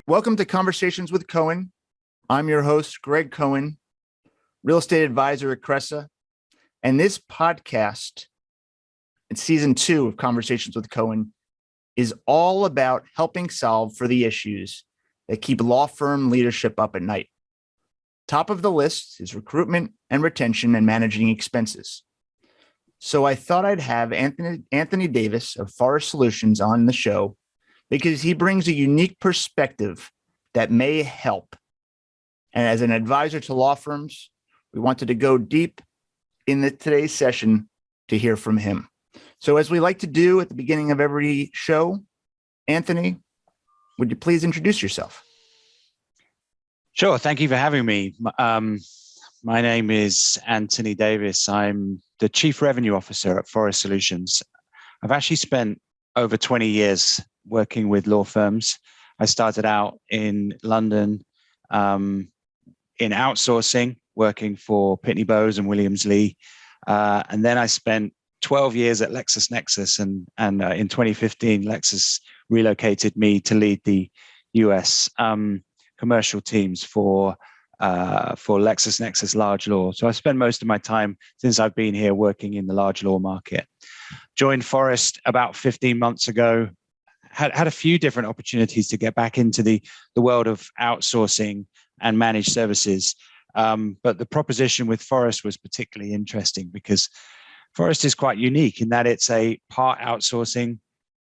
Welcome to Conversations with Cohen. I'm your host, Greg Cohen, real estate advisor at Cressa. And this podcast, in season 2 of Conversations with Cohen, is all about helping solve for the issues that keep law firm leadership up at night. Top of the list is recruitment and retention and managing expenses. So I thought I'd have Anthony Davies of Forrest Solutions on the show because he brings a unique perspective that may help. And as an advisor to law firms, we wanted to go deep in today's session to hear from him. So as we like to do at the beginning of every show, Anthony, would you please introduce yourself? Sure. Thank you for having me. My name is Anthony Davies. I'm the Chief Revenue Officer at Forrest Solutions. I've actually spent over 20 years working with law firms. I started out in London in outsourcing, working for Pitney Bowes and Williams Lee. And then I spent 12 years at LexisNexis. And in 2015, Lexis relocated me to lead the US commercial teams for LexisNexis large law. So I spent most of my time since I've been here working in the large law market. Joined Forrest about 15 months ago. Had a few different opportunities to get back into the world of outsourcing and managed services. But the proposition with Forrest was particularly interesting because Forrest is quite unique in that it's a part outsourcing,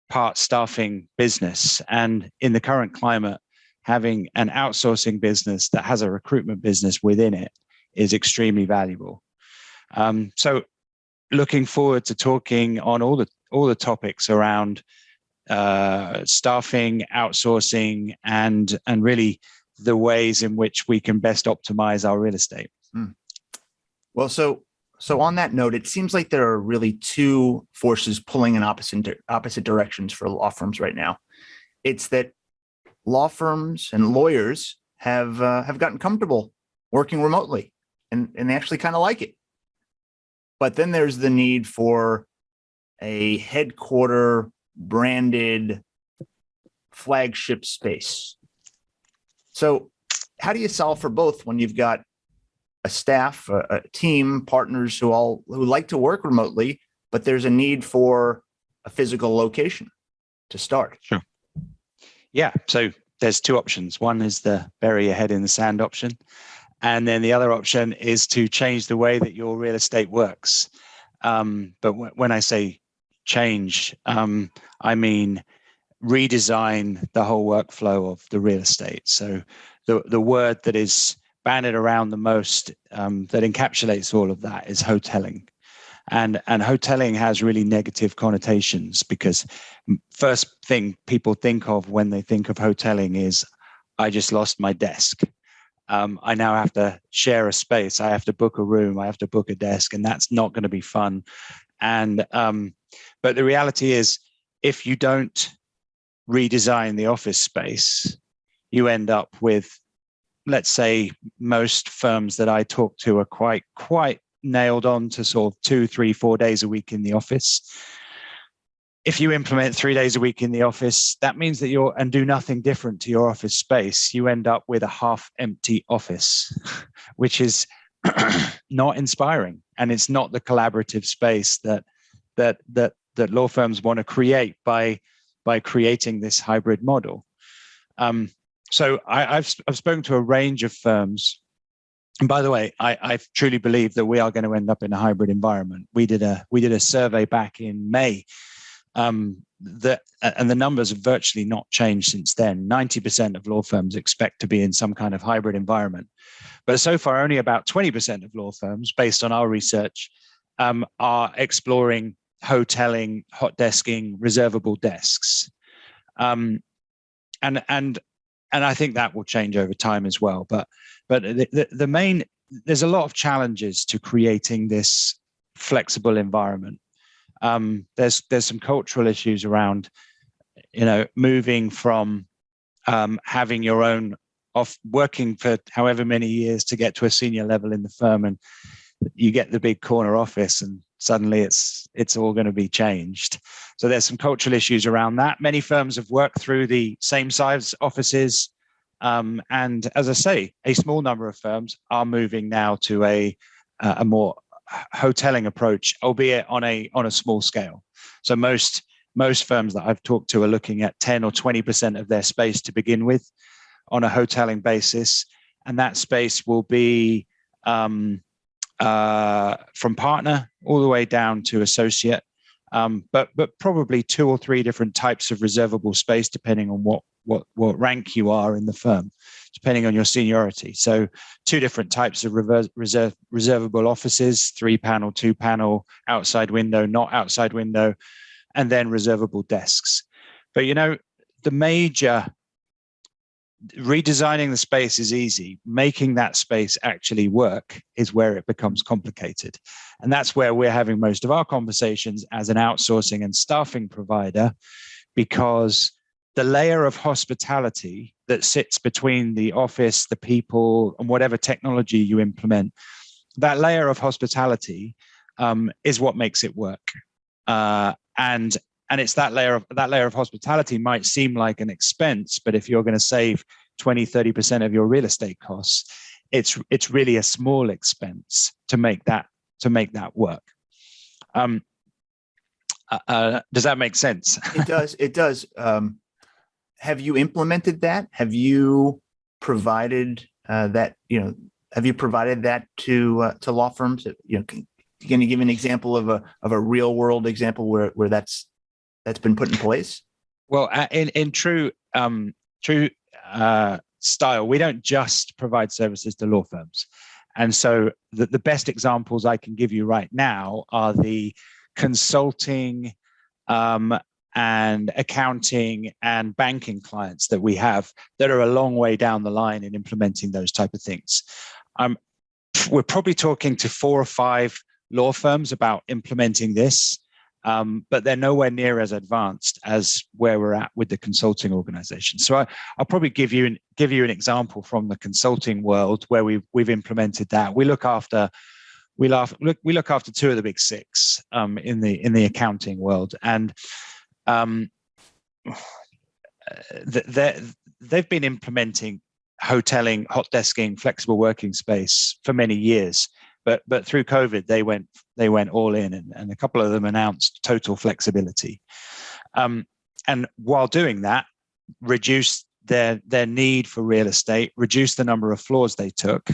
part staffing business. And in the current climate, having an outsourcing business that has a recruitment business within it is extremely valuable. So looking forward to talking on all the topics around staffing, outsourcing, and really the ways in which we can best optimize our real estate. Well, so on that note, it seems like there are really two forces pulling in opposite directions for law firms right now. It's that law firms and lawyers have gotten comfortable working remotely, and they actually kind of like it. But then there's the need for a headquarter branded flagship space. So how do you solve for both when you've got a staff, a team, partners who like to work remotely, but there's a need for a physical location to start? Sure. Yeah. So there's two options. One is the bury your head in the sand option. And then the other option is to change the way that your real estate works. But when I say change, I mean redesign the whole workflow of the real estate. So the word that is bandied around the most that encapsulates all of that is hoteling. And hoteling has really negative connotations because first thing people think of when they think of hoteling is, I just lost my desk. I now have to share a space. I have to book a room. I have to book a desk, and that's not going to be fun. And but the reality is, if you don't redesign the office space, you end up with, let's say, most firms that I talk to are quite nailed on to sort of 2, 3, 4 days a week in the office. If you implement 3 days a week in the office, that means that and do nothing different to your office space, you end up with a half empty office, which is not inspiring. And it's not the collaborative space that law firms want to create by creating this hybrid model. So I've spoken to a range of firms. And by the way, I truly believe that we are going to end up in a hybrid environment. We did a survey back in May, and the numbers have virtually not changed since then. 90% of law firms expect to be in some kind of hybrid environment, but so far only about 20% of law firms, based on our research, are exploring hoteling, hot desking, reservable desks, and I think that will change over time as well. But the main, there's a lot of challenges to creating this flexible environment. There's some cultural issues around, moving from having your own working for however many years to get to a senior level in the firm, and you get the big corner office and suddenly it's all going to be changed. So there's some cultural issues around that. Many firms have worked through the same size offices And as I say, a small number of firms are moving now to a more hoteling approach, albeit on a small scale. So most firms that I've talked to are looking at 10 or 20% of their space to begin with on a hoteling basis, and that space will be from partner all the way down to associate, but probably 2 or 3 different types of reservable space depending on what rank you are in the firm, depending on your seniority. So 2 different types of reservable offices: 3-panel, 2-panel, outside window, not outside window, and then reservable desks. But the major redesigning the space is easy. Making that space actually work is where it becomes complicated. And that's where we're having most of our conversations as an outsourcing and staffing provider, because the layer of hospitality that sits between the office, the people, and whatever technology you implement, that layer of hospitality is what makes it work. And it's that layer of hospitality might seem like an expense, but if you're going to save 20-30% of your real estate costs, it's really a small expense to make that work. Does that make sense? It does. Have you implemented that? Have you provided that? Have you provided that to law firms? Can you give an example of a real world example where that's been put in place? Well, in true style, we don't just provide services to law firms. And so the best examples I can give you right now are the consulting and accounting and banking clients that we have that are a long way down the line in implementing those type of things. We're probably talking to 4 or 5 law firms about implementing this. But they're nowhere near as advanced as where we're at with the consulting organization. So I'll probably give you an example from the consulting world where we've implemented that. We look after 2 of the big 6 in the accounting world, and they've been implementing hoteling, hot desking, flexible working space for many years. But through COVID, they went all in, and a couple of them announced total flexibility. And while doing that, reduced their need for real estate, reduced the number of floors they took,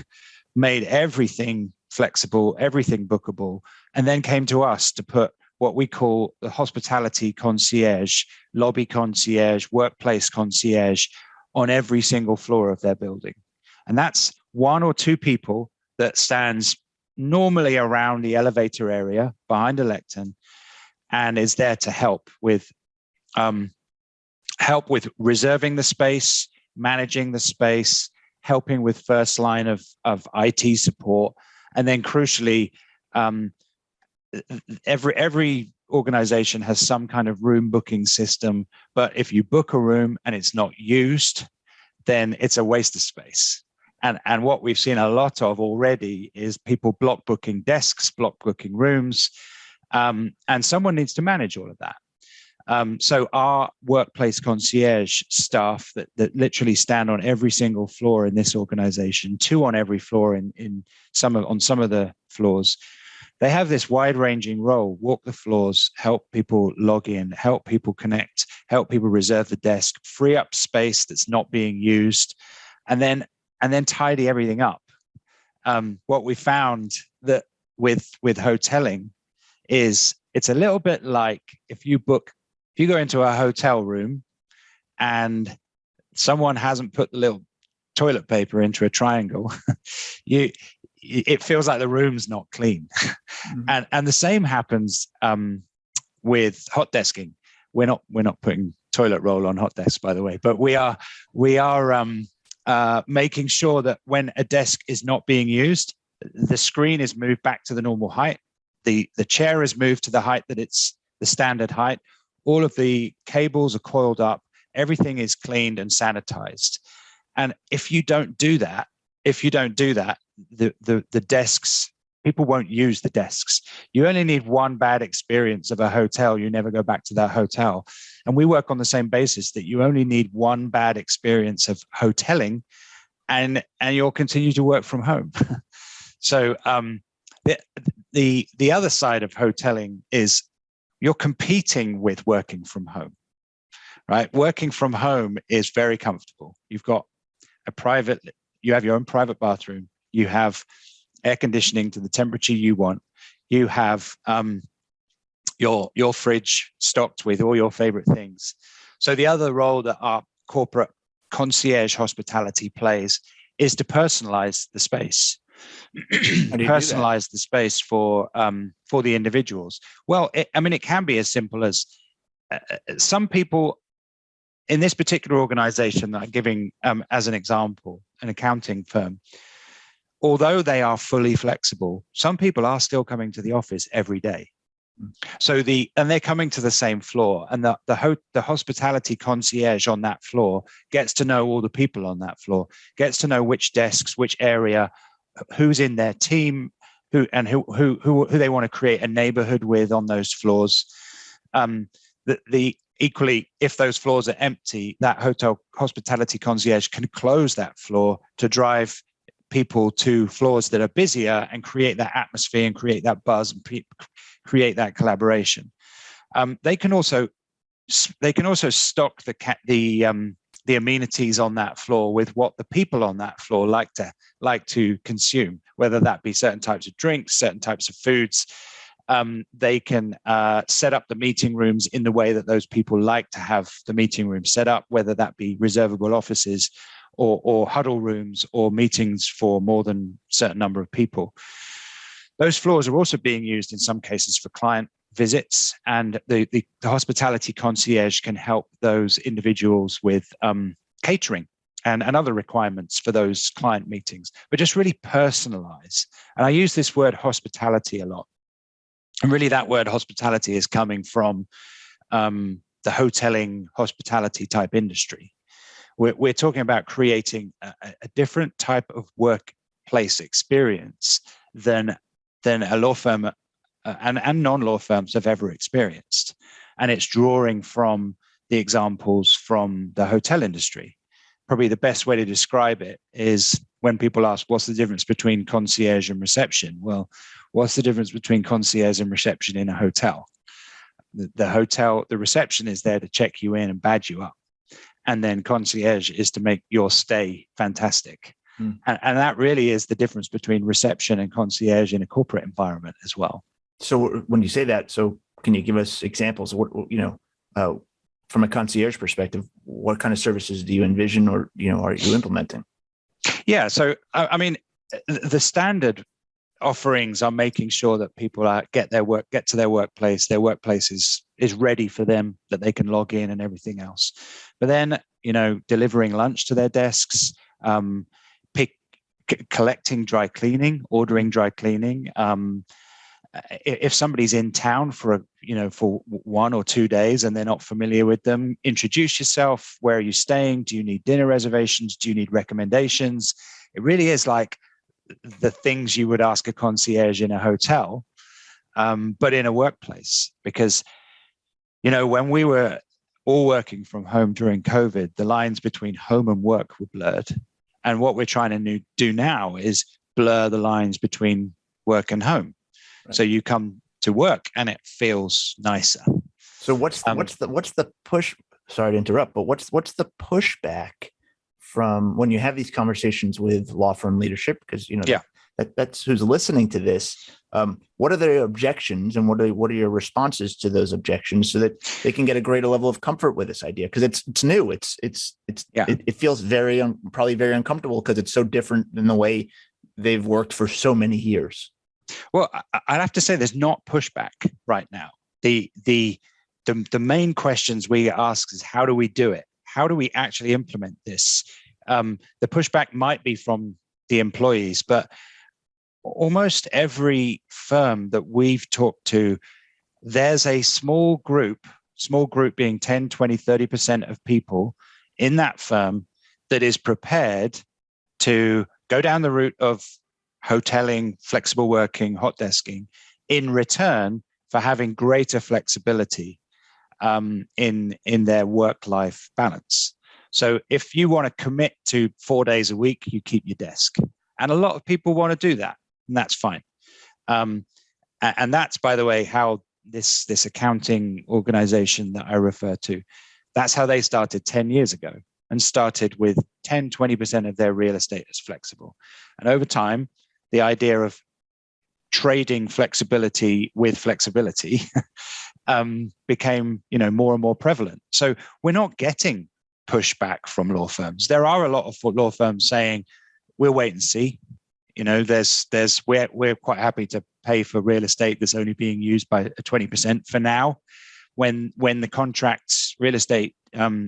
made everything flexible, everything bookable, and then came to us to put what we call the hospitality concierge, lobby concierge, workplace concierge on every single floor of their building. And that's 1 or 2 people that stands normally around the elevator area behind a lectern, and is there to help with reserving the space, managing the space, helping with first line of IT support, and then crucially, every organization has some kind of room booking system. But if you book a room and it's not used, then it's a waste of space. And what we've seen a lot of already is people block booking desks, block booking rooms, and someone needs to manage all of that. So our workplace concierge staff that literally stand on every single floor in this organization, 2 on every floor on some of the floors, they have this wide-ranging role: walk the floors, help people log in, help people connect, help people reserve the desk, free up space that's not being used, and then tidy everything up. What we found that with hoteling is it's a little bit like if you go into a hotel room and someone hasn't put the little toilet paper into a triangle, it feels like the room's not clean. Mm-hmm. And the same happens with hot desking. We're not putting toilet roll on hot desks, by the way, but we are making sure that when a desk is not being used, the screen is moved back to the normal height. The chair is moved to the height that it's the standard height. All of the cables are coiled up. Everything is cleaned and sanitized. And if you don't do that, the desks people won't use the desks. You only need one bad experience of a hotel. You never go back to that hotel. And we work on the same basis that you only need one bad experience of hoteling and you'll continue to work from home. So the other side of hoteling is you're competing with working from home, right? Working from home is very comfortable. You've got you have your own private bathroom. You have air conditioning to the temperature you want. You have your fridge stocked with all your favorite things. So the other role that our corporate concierge hospitality plays is to personalize the space. Personalize the space for the individuals. Well, it can be as simple as some people in this particular organization that I'm giving as an example, an accounting firm. Although they are fully flexible, some people are still coming to the office every day. So they're coming to the same floor, and the hospitality concierge on that floor gets to know all the people on that floor, gets to know which desks, which area, who's in their team, who they want to create a neighborhood with on those floors. Equally, if those floors are empty, that hotel hospitality concierge can close that floor to drive people to floors that are busier and create that atmosphere and create that buzz and create that collaboration. They can also stock the amenities on that floor with what the people on that floor like to consume, whether that be certain types of drinks, certain types of foods. They can set up the meeting rooms in the way that those people like to have the meeting room set up, whether that be reservable offices or huddle rooms or meetings for more than a certain number of people. Those floors are also being used in some cases for client visits, and the hospitality concierge can help those individuals with catering and other requirements for those client meetings, but just really personalize. And I use this word hospitality a lot. And really that word hospitality is coming from the hoteling hospitality type industry. We're talking about creating a different type of workplace experience than a law firm and non-law firms have ever experienced. And it's drawing from the examples from the hotel industry. Probably the best way to describe it is when people ask, what's the difference between concierge and reception? Well, what's the difference between concierge and reception in a hotel? The reception is there to check you in and badge you up. And then concierge is to make your stay fantastic. And that really is the difference between reception and concierge in a corporate environment as well. So when you say that, so can you give us examples of what, from a concierge perspective, what kind of services do you envision or, are you implementing? Yeah. So, the standard offerings are making sure that people get to their workplace. Their workplace is ready for them, that they can log in and everything else. But then, delivering lunch to their desks, collecting dry cleaning, ordering dry cleaning. If somebody's in town for 1 or 2 days and they're not familiar with them, introduce yourself. Where are you staying? Do you need dinner reservations? Do you need recommendations? It really is like the things you would ask a concierge in a hotel, but in a workplace. Because, when we were all working from home during COVID, the lines between home and work were blurred. And what we're trying to do now is blur the lines between work and home. Right. So you come to work and it feels nicer. So what's the push? Sorry to interrupt, but what's the pushback from when you have these conversations with law firm leadership? Because that's who's listening to this. What are their objections, and what are your responses to those objections, so that they can get a greater level of comfort with this idea? Because it's new. It feels probably very uncomfortable because it's so different than the way they've worked for so many years. Well, I'd have to say there's not pushback right now. The main questions we ask is, how do we do it? How do we actually implement this? The pushback might be from the employees, but almost every firm that we've talked to, there's a small group being 10, 20, 30% of people in that firm that is prepared to go down the route of hoteling, flexible working, hot desking, in return for having greater flexibility in their work-life balance. So if you want to commit to 4 days a week, you keep your desk. And a lot of people want to do that, and that's fine. And that's, by the way, how this accounting organization that I refer to, that's how they started 10 years ago, and started with 10, 20% of their real estate as flexible. And over time, the idea of trading flexibility with flexibility became, more and more prevalent. So we're not getting pushback from law firms. There are a lot of law firms saying, we'll wait and see. We're quite happy to pay for real estate that's only being used by 20% for now. When the contract's real estate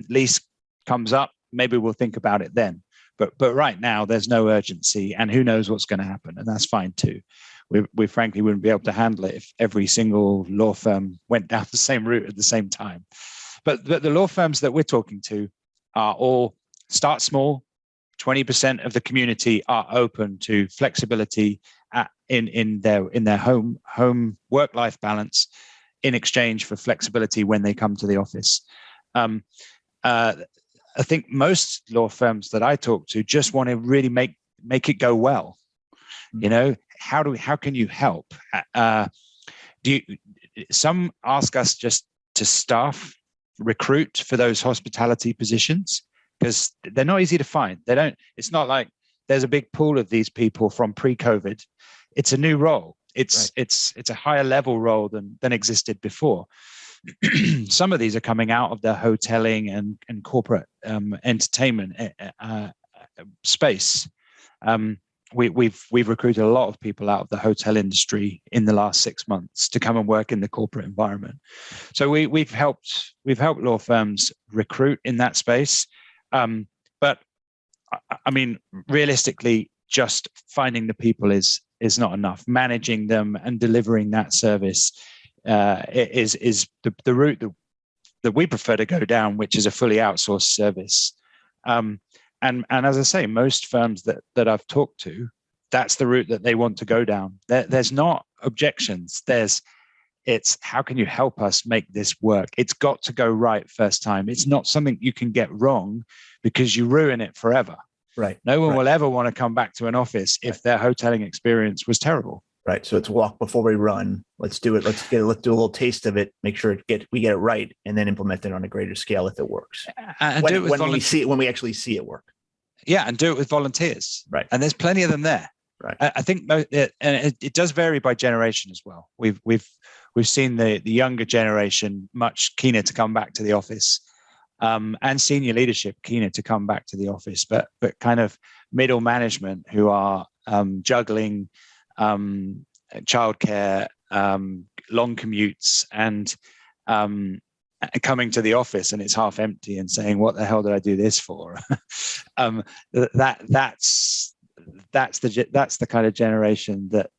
lease comes up, maybe we'll think about it then. But right now, there's no urgency, and who knows what's going to happen, and that's fine too. We frankly wouldn't be able to handle it if every single law firm went down the same route at the same time. But the law firms that we're talking to are all start small. 20% of the community are open to flexibility in their home work-life balance in exchange for flexibility when they come to the office. I think most law firms that I talk to just want to really make it go well. How can you help? Some ask us just to recruit for those hospitality positions, because they're not easy to find. It's not like there's a big pool of these people from pre-COVID. It's a new role. It's a higher level role than existed before. Some of these are coming out of the hoteling and corporate entertainment space. We've recruited a lot of people out of the hotel industry in the last 6 months to come and work in the corporate environment. So we've helped law firms recruit in that space. But I mean, realistically, just finding the people is not enough. Managing them and delivering that service is the route that we prefer to go down, which is a fully outsourced service. And as I say, most firms that I've talked to, that's the route that they want to go down. There's not objections. It's how can you help us make this work? It's got to go right first time. It's not something you can get wrong because you ruin it forever. Right. No one will ever want to come back to an office if their hoteling experience was terrible. Right. So it's walk before we run. Let's do it. Let's do a little taste of it. Make sure we get it right, and then implement it on a greater scale if it works. And when we actually see it work. Yeah, and do it with volunteers. Right. And there's plenty of them there. Right. I think, and it does vary by generation as well. We've seen the younger generation much keener to come back to the office, and senior leadership keener to come back to the office. But kind of middle management who are juggling childcare, long commutes, and coming to the office and it's half empty and saying, "What the hell did I do this for?" That's the kind of generation that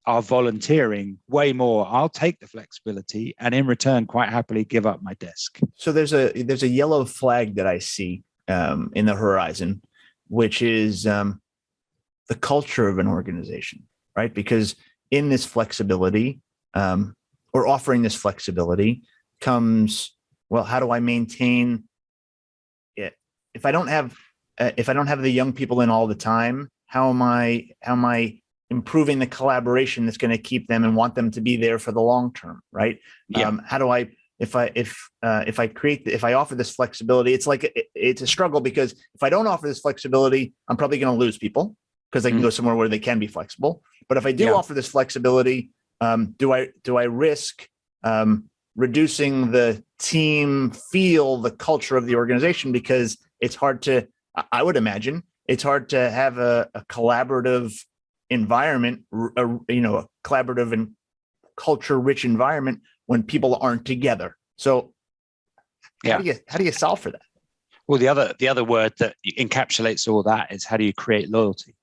are volunteering way more. I'll take the flexibility and in return quite happily give up my desk. So there's a yellow flag that I see in the horizon, which is the culture of an organization, right? Because in this flexibility, or offering this flexibility, comes, well, how do I maintain it? If I don't have the young people in all the time, how am I improving the collaboration that's going to keep them and want them to be there for the long term, right? Yeah. How do I, if I offer this flexibility, it's a struggle, because if I don't offer this flexibility, I'm probably going to lose people because they can go somewhere where they can be flexible. But if I do offer this flexibility, do I risk reducing the team feel, the culture of the organization? Because it's hard to, I would imagine, it's hard to have a collaborative environment, a collaborative and culture-rich environment when people aren't together. So how do you solve for that? Well, the other word that encapsulates all that is, how do you create loyalty?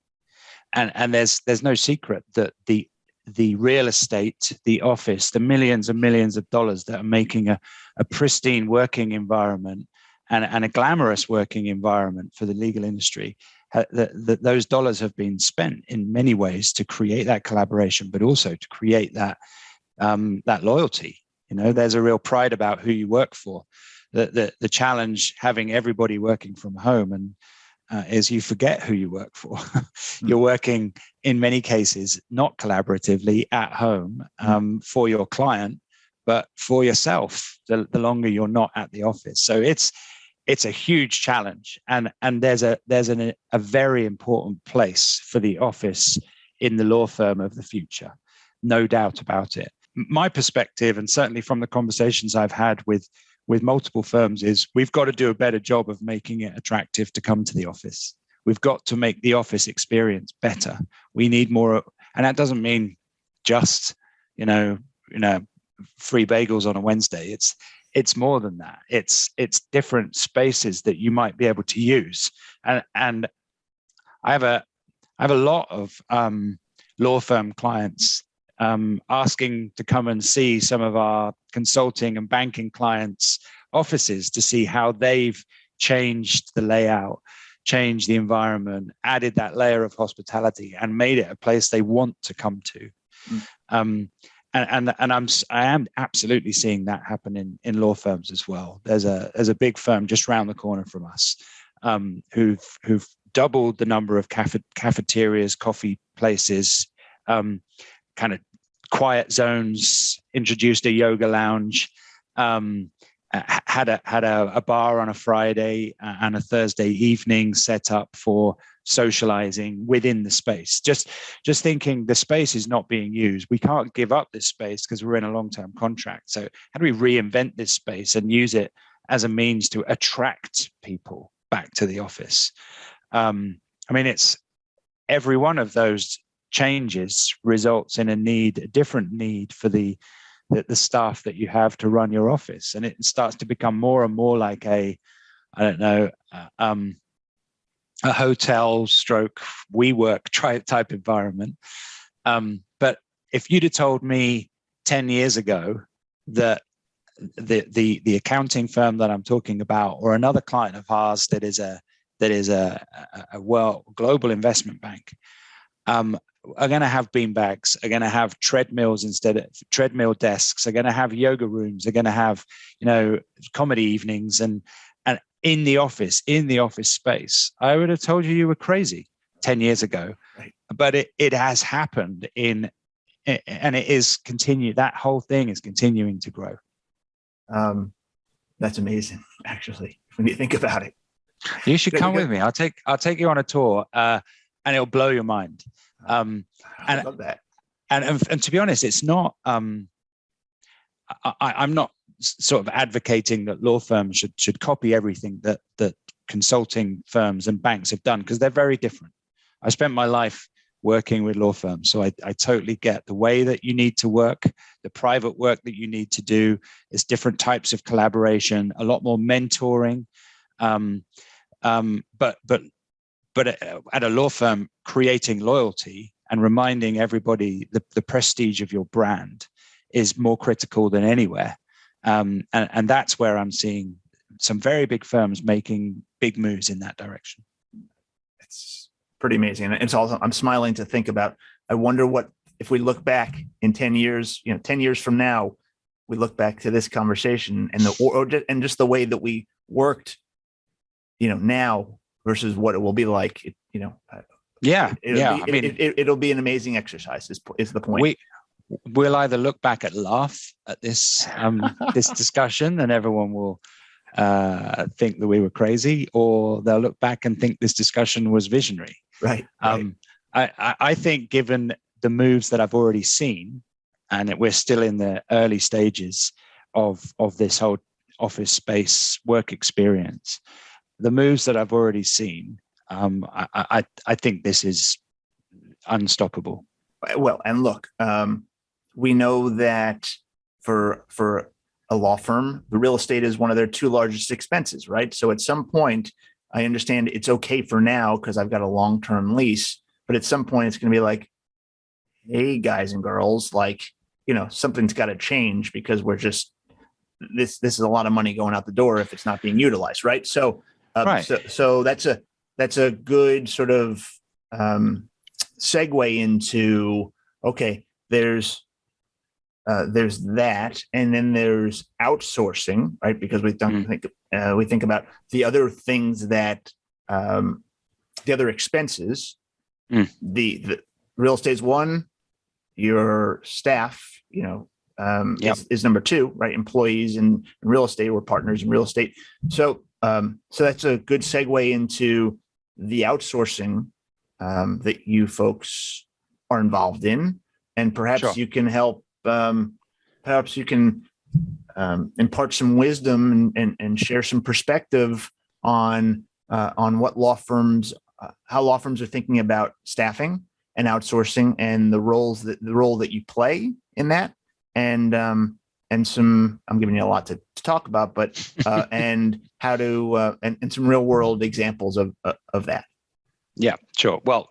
And there's no secret that the real estate, the office, the millions and millions of dollars that are making a pristine working environment and a glamorous working environment for the legal industry, those dollars have been spent in many ways to create that collaboration, but also to create that loyalty. There's a real pride about who you work for. The challenge having everybody working from home and is you forget who you work for. You're working in many cases not collaboratively at home for your client, but for yourself the longer you're not at the office. So it's a huge challenge, and there's a very important place for the office in the law firm of the future, no doubt about it. My perspective, and certainly from the conversations I've had with multiple firms, is we've got to do a better job of making it attractive to come to the office. We've got to make the office experience better. We need more, and that doesn't mean just free bagels on a Wednesday. It's more than that. It's different spaces that you might be able to use. And I have a lot of law firm clients asking to come and see some of our consulting and banking clients' offices to see how they've changed the layout, changed the environment, added that layer of hospitality, and made it a place they want to come to. I am absolutely seeing that happen in law firms as well. There's a big firm just around the corner from us who've doubled the number of cafeterias, coffee places, kind of quiet zones, introduced a yoga lounge, had a bar on a Friday and a Thursday evening set up for socializing within the space. Just thinking the space is not being used. We can't give up this space because we're in a long-term contract. So how do we reinvent this space and use it as a means to attract people back to the office? It's every one of those changes results in a different need for the staff that you have to run your office, and it starts to become more and more like a hotel stroke WeWork type environment. But if you'd have told me 10 years ago that the accounting firm that I'm talking about, or another client of ours that is a global investment bank, are going to have beanbags, are going to have treadmills instead of treadmill desks, are going to have yoga rooms, are going to have, comedy evenings and in the office space, I would have told you were crazy 10 years ago. Right. But it has happened and it is continued. That whole thing is continuing to grow. That's amazing, actually, when you think about it. You should come with me. I'll take you on a tour, and it'll blow your mind. I love that. And to be honest, it's not. I'm not sort of advocating that law firms should copy everything that consulting firms and banks have done, because they're very different. I spent my life working with law firms, so I totally get the way that you need to work, the private work that you need to do. There's different types of collaboration, a lot more mentoring. But at a law firm, creating loyalty and reminding everybody the prestige of your brand is more critical than anywhere. And that's where I'm seeing some very big firms making big moves in that direction. It's pretty amazing. And it's also, I'm smiling to think about, I wonder what, if we look back in 10 years, 10 years from now, we look back to this conversation and just the way that we worked, now versus what it will be like, it'll be an amazing exercise is the point. We'll either look back and laugh at this this discussion, and everyone will think that we were crazy, or they'll look back and think this discussion was visionary. Right. I think, given the moves that I've already seen, and we're still in the early stages of this whole office space work experience, the moves that I've already seen, I think this is unstoppable. Well, and look, we know that for a law firm, the real estate is one of their two largest expenses, right? So at some point, I understand it's okay for now because I've got a long-term lease, but at some point it's going to be like, hey, guys and girls, something's got to change because we're just this is a lot of money going out the door if it's not being utilized, right? So Right. so that's a good sort of segue into, okay, there's that, and then there's outsourcing, right? Because we think about the other things that the other expenses. The real estate's one, your staff, is number two, right? Employees in real estate or partners in real estate. So that's a good segue into the outsourcing that you folks are involved in, and perhaps you can help. Perhaps you can impart some wisdom and share some perspective on what law firms, how law firms are thinking about staffing and outsourcing, and the role that you play in that, and some, I'm giving you a lot to talk about, but and how to and some real world examples of that. Yeah, sure. Well,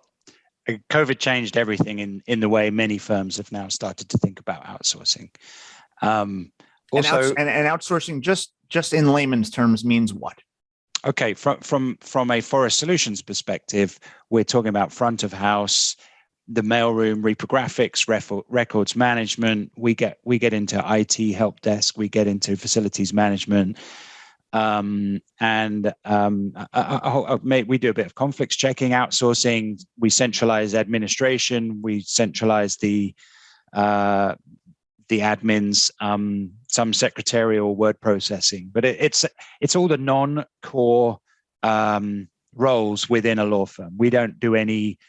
COVID changed everything in the way many firms have now started to think about outsourcing. Also, and outsourcing, just in layman's terms, means what? Okay, from a Forrest Solutions perspective, we're talking about front of house, the mailroom, reprographics, records management. We get into IT help desk. We get into facilities management, we do a bit of conflicts checking, outsourcing. We centralize administration. We centralize the admins, some secretarial word processing, but it's all the non-core roles within a law firm. We don't do any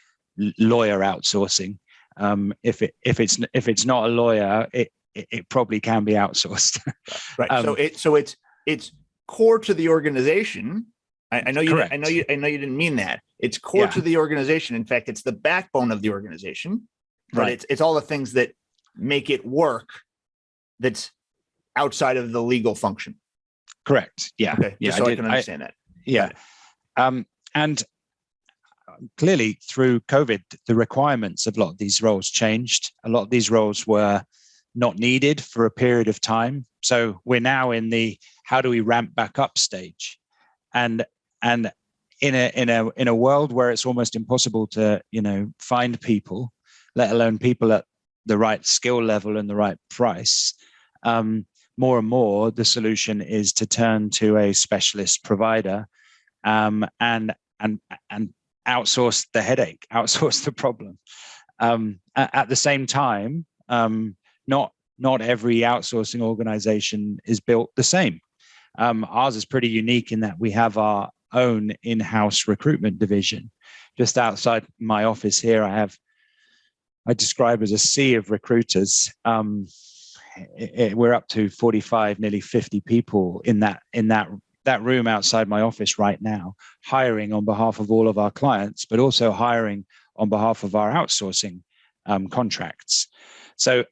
lawyer outsourcing. If it's not a lawyer, it probably can be outsourced. Right. So it's core to the organization. I know you didn't mean that. It's core to the organization. In fact, it's the backbone of the organization. But right. It's all the things that make it work that's outside of the legal function. Correct. Yeah. Okay. Yeah. I can understand that. Yeah. And clearly through COVID, the requirements of a lot of these roles changed. A lot of these roles were not needed for a period of time. So we're now in the how do we ramp back up stage, and in a world where it's almost impossible to find people, let alone people at the right skill level and the right price. More and more, the solution is to turn to a specialist provider, and outsource the headache, outsource the problem. At the same time, not every outsourcing organization is built the same. Ours is pretty unique in that we have our own in-house recruitment division. Just outside my office here, I describe as a sea of recruiters. We're up to 45, nearly 50 people in that room outside my office right now, hiring on behalf of all of our clients, but also hiring on behalf of our outsourcing contracts. So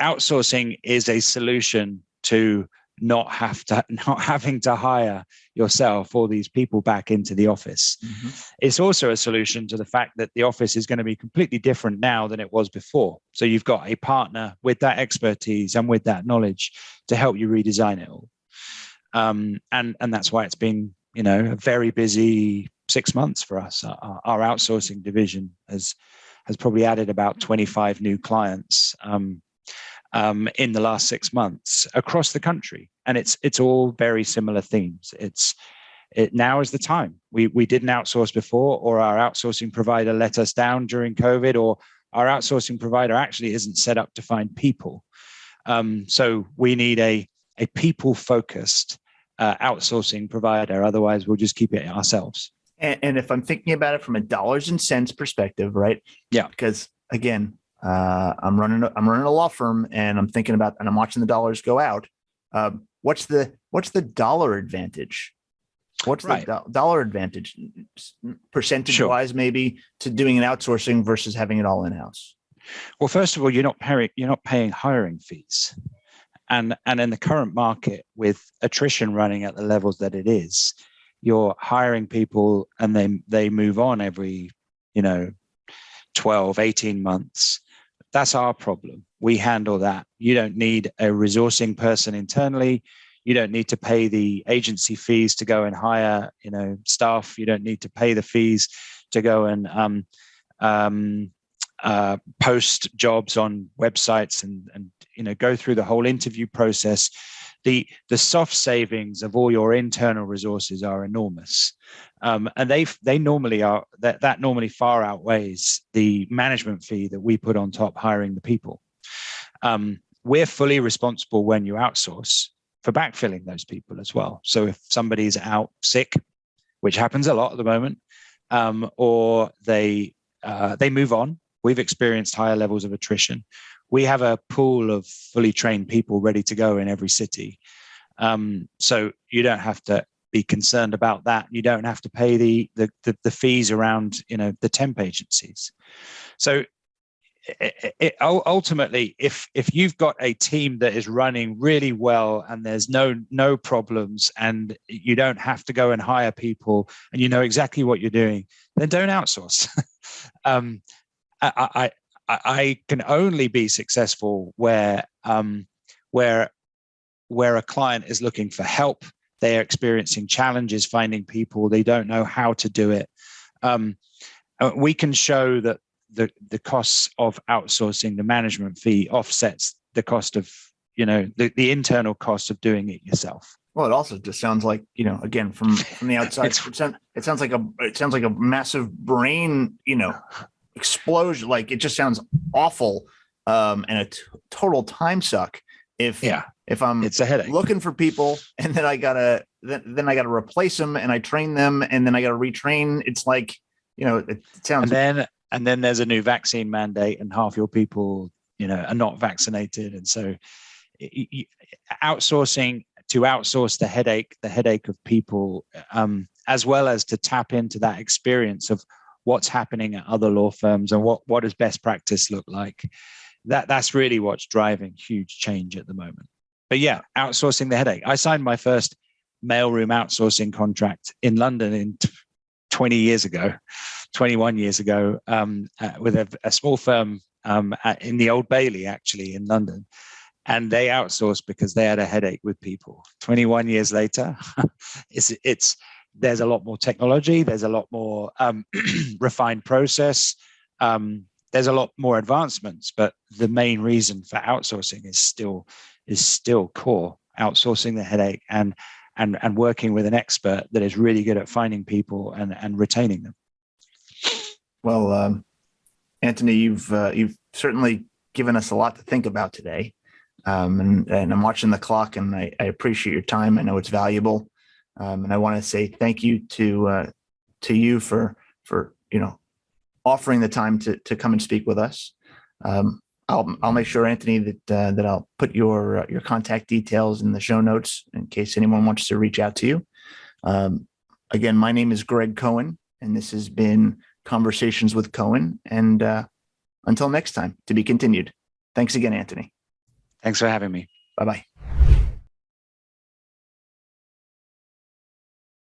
outsourcing is a solution to not having to hire yourself or these people back into the office. Mm-hmm. It's also a solution to the fact that the office is going to be completely different now than it was before. So you've got a partner with that expertise and with that knowledge to help you redesign it all. And that's why it's been, a very busy 6 months for us. Our outsourcing division has probably added about 25 new clients in the last 6 months across the country, and it's all very similar themes. Now is the time. We didn't outsource before, or our outsourcing provider let us down during COVID, or our outsourcing provider actually isn't set up to find people. So we need a people-focused outsourcing provider. Otherwise, we'll just keep it ourselves. And if I'm thinking about it from a dollars and cents perspective, right? Yeah. Because again, I'm running a law firm, and I'm thinking about, and I'm watching the dollars go out. What's the dollar advantage? What's the dollar advantage percentage wise, maybe, to doing an outsourcing versus having it all in house? Well, first of all, you're not paying hiring fees, and in the current market with attrition running at the levels that it is, you're hiring people and they move on every 12, 18 months. That's our problem. We handle that. You don't need a resourcing person internally. You don't need to pay the agency fees to go and hire, staff. You don't need to pay the fees to go and post jobs on websites and go through the whole interview process. The soft savings of all your internal resources are enormous, and they normally are that normally far outweighs the management fee that we put on top hiring the people. We're fully responsible when you outsource for backfilling those people as well. So if somebody's out sick, which happens a lot at the moment, or they move on, we've experienced higher levels of attrition. We have a pool of fully trained people ready to go in every city. So you don't have to be concerned about that. You don't have to pay the fees around, the temp agencies. So ultimately, if you've got a team that is running really well and there's no problems, and you don't have to go and hire people, and you know exactly what you're doing, then don't outsource. I can only be successful where a client is looking for help. They are experiencing challenges finding people. They don't know how to do it. We can show that the costs of outsourcing, the management fee offsets the cost of, the internal cost of doing it yourself. Well, it also just sounds like, again, from the outside, it sounds like a massive brain, explosion. Like, it just sounds awful, and a total time suck. If I'm it's a headache. Looking for people, and then I gotta replace them, and I train them, and then I gotta retrain. It's like, it sounds. And then there's a new vaccine mandate, and half your people, are not vaccinated, and so outsourcing to outsource the headache of people, as well as to tap into that experience of what's happening at other law firms and what does best practice look like. That's really what's driving huge change at the moment. But yeah, outsourcing the headache. I signed my first mailroom outsourcing contract in London in 21 years ago, with a small firm in the Old Bailey, actually, in London. And they outsourced because they had a headache with people. 21 years later, there's a lot more technology. There's a lot more refined process. There's a lot more advancements, but the main reason for outsourcing is still core: outsourcing the headache and working with an expert that is really good at finding people and retaining them. Well, Anthony, you've certainly given us a lot to think about today, and I'm watching the clock, and I appreciate your time. I know it's valuable, and I want to say thank you to you for offering the time to come and speak with us. I'll make sure, Anthony, that I'll put your contact details in the show notes in case anyone wants to reach out to you. Again, my name is Greg Cohen, and this has been Conversations with Cohen. And until next time, to be continued. Thanks again, Anthony. Thanks for having me. Bye-bye.